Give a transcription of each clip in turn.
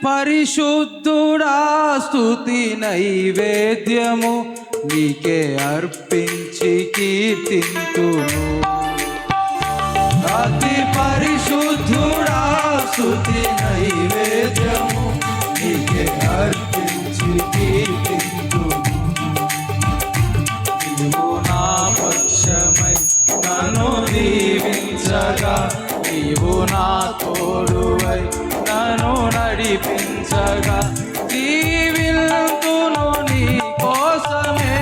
పరిశుద్ధుడా స్తుతి నైవేద్యము నీకే అర్పించి కీర్తింతును. అతి పరిశుద్ధుడా స్తుతి నైవేద్యము నీకే అర్పించి కీర్తింతును. నీవు నా పక్షమై నన్ను దీవించగా, నీవు నా తోడువై నన్ను నడిపించగా, దీవిల్తును నీ కోసమే.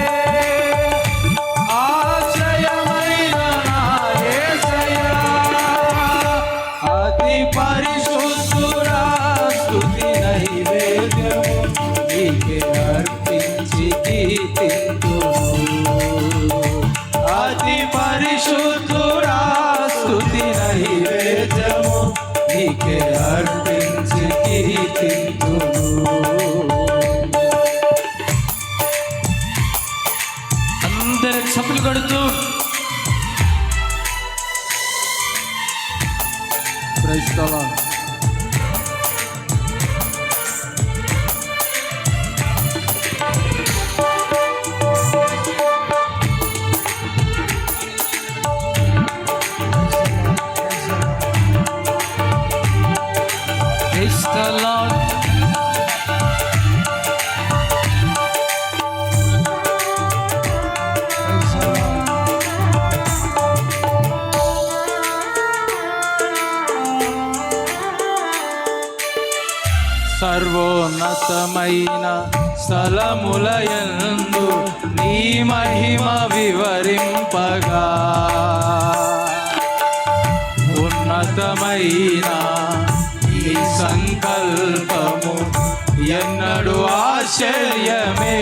ఆశ్రయమైన నా యేసయ్యా, అతి పరిశుద్ధుడా స్తుతి నైవేద్యము నీకే అర్పించి కీర్తింతును. అతి పరిశుద్ధుడా స్తుతి నైవేద్యము నీకే అర్పించి కీర్తింతును. అందరి చప్పులు కొడుతూ praise the Lord. Praise the Lord. సర్వోన్నతమైన స్థలములయందు నీ మహిమ వివరింపగా, ఉన్నతమైన నీ సంకల్పము ఎన్నడు ఆశ్చర్యమే.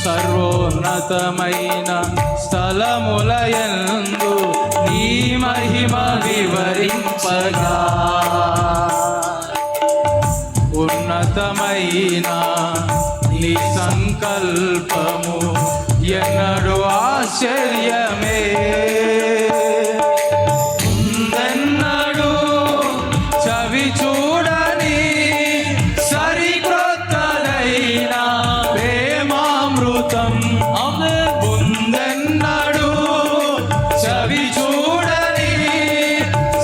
సర్వోన్నతమైన స్థలములయందు నీ మహిమ వివరింపగా, ఉన్నతమైన నీ సంకల్పము ఎన్నడు ఆశ్చర్యమే. ముందెన్నడు చవి చూడని సరికొత్తదైన ప్రేమామృతం, ముందెన్నడు చవి చూడని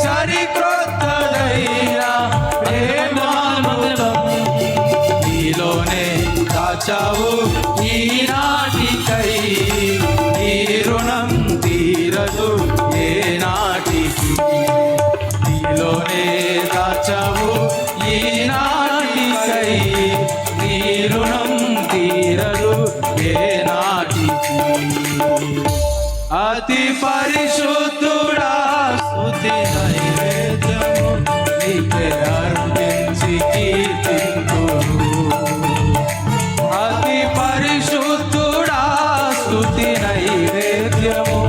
సరికొత్తదైన ప్రేమామృతం నీలోనే దాచావు ఈనాటికై. నీ రుణం తీరదు ఏనాటికి, నీలోనే దాచావు ఈనాటికై. నీ రుణం తీరదు ఏనాటికి. అతి పరిశుద్ధుడా స్తుతి నైవేద్యము నీకే అర్పించి కీర్తింతును. అతి పరిశుద్ధుడా స్తుతి నైవేద్యము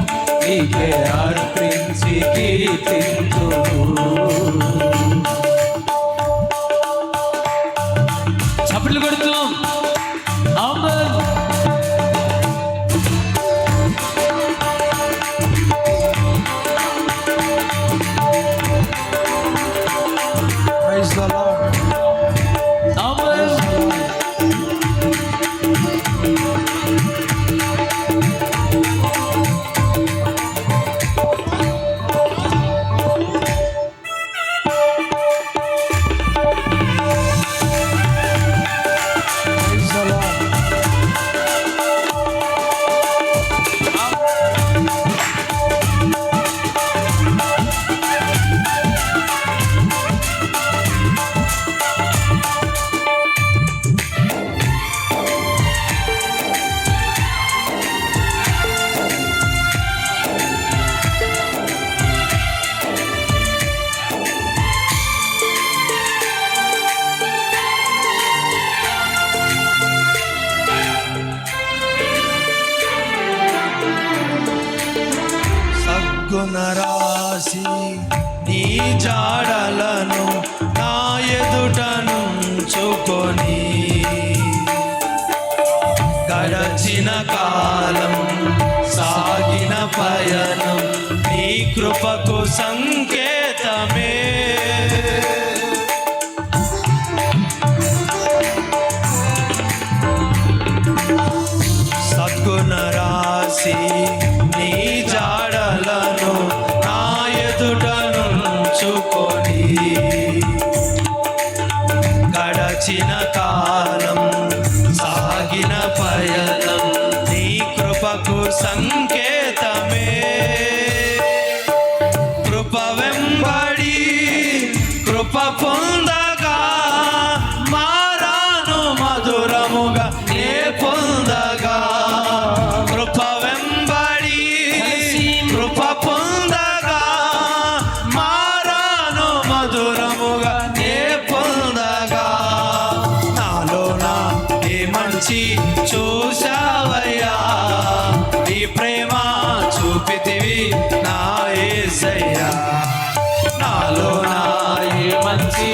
నీకే అర్పించి కీర్తింతును. చప్పట్లు కొడుతూ ఆమేన్. Praise the Lord. ఆమేన్. గుణరాశి నీ జాడలను నా ఎదుట నుంచుకొని, గడచిన కాలం సాగిన పయనం నీ కృపకు సంకేతమే. సద్గుణ రాశి నీ జాడలను నా ఎదుట నుంచుకొని గడచిన కాలం సాగిన పయనం నీ కృపకు సంకేతమే. కృప వెంబడి కృప పొందగా మారాను మధురముగా నే పొందగా. కృప వెంబడి కృప పొందగా మారాను మధురముగా నే పొందగా. నాలోన ఏ మంచి చూసావయ్యా, నీ ప్రేమ చూపితివి నా యేసయ్యా. నాలోన ఏ మంచి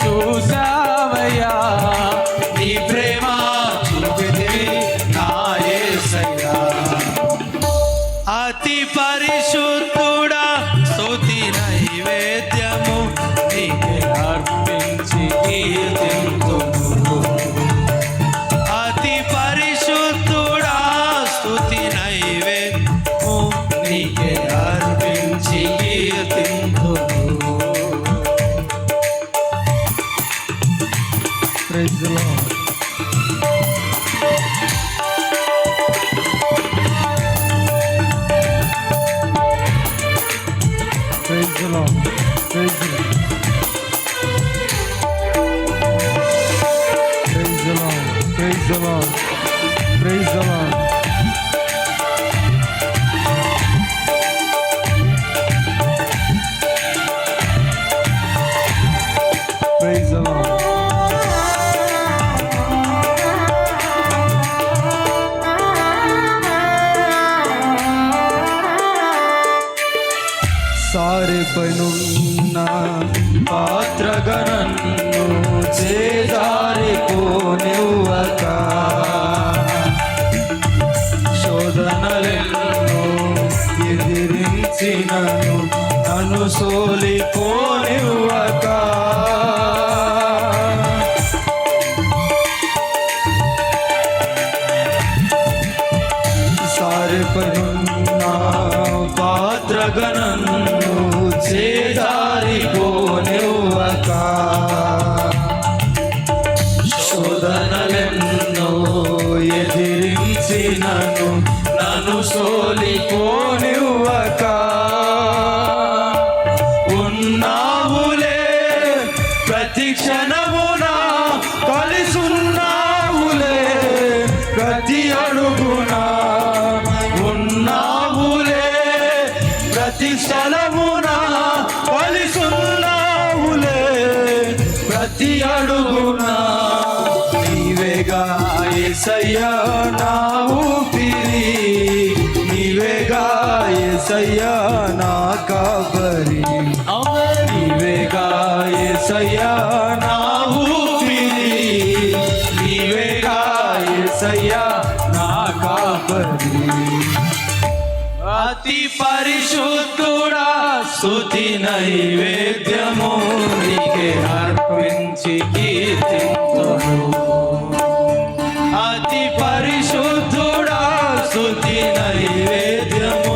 చూసావయ్యా, నీ ప్రేమ చూపితివి నా యేసయ్యా. అతి పరిశుద్ధుడా స్తుతి నైవేద్యము నీకే అర్పించి కీర్తింతుము. అతి పరిశుద్ధుడా స్తుతి నైవేద్యము నీకే అర్పించి కీర్తింతుము. Praise the Lord. Praise the Lord. Praise the Lord. Praise the Lord. Praise the Lord. Praise the Lord. Praise the Lord. సారిపైనున్న పాత్రగా నన్ను చేదారిపోనివ్వక, శోధనలెన్నో ఎదిరించినను నన్ను సోలిపోనివ్వక. సారిపైనున్న పాత్రగా నన్ను చేదారిపోనివ్వక, శోధనలెన్నో ఎదిరించినను నన్ను సోలిపోనివ్వక. ఉన్నావులే ప్రతి క్షణమునా, కలిసున్నావులే ప్రతి అడుగునా. ఉన్నావులే ప్రతి స్థలమునా, కలిసున్నావులే ప్రతి అడుగునా. నీవేగా యేసయ్యా నా ఊపిరి, నీవేగా యేసయ్యా నా కాపరి. నీవేగా యేసయ్యా నా ఊపిరి, నీవేగా యేసయ్యా నా కాపరి. అతి పరిశుద్ధుడా స్తుతి నైవేద్యము నీకే అర్పించి కీర్తింతును. అతి పరిశుద్ధుడా స్తుతి నైవేద్యము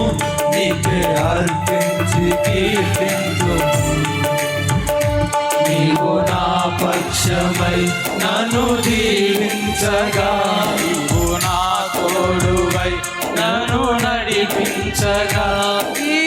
నీకే అర్పించి కీర్తింతును. నీవు నా పక్షమై నన్ను దీవించగా, నీవు నా తోడువై నన్ను నడిపించగా, ఈ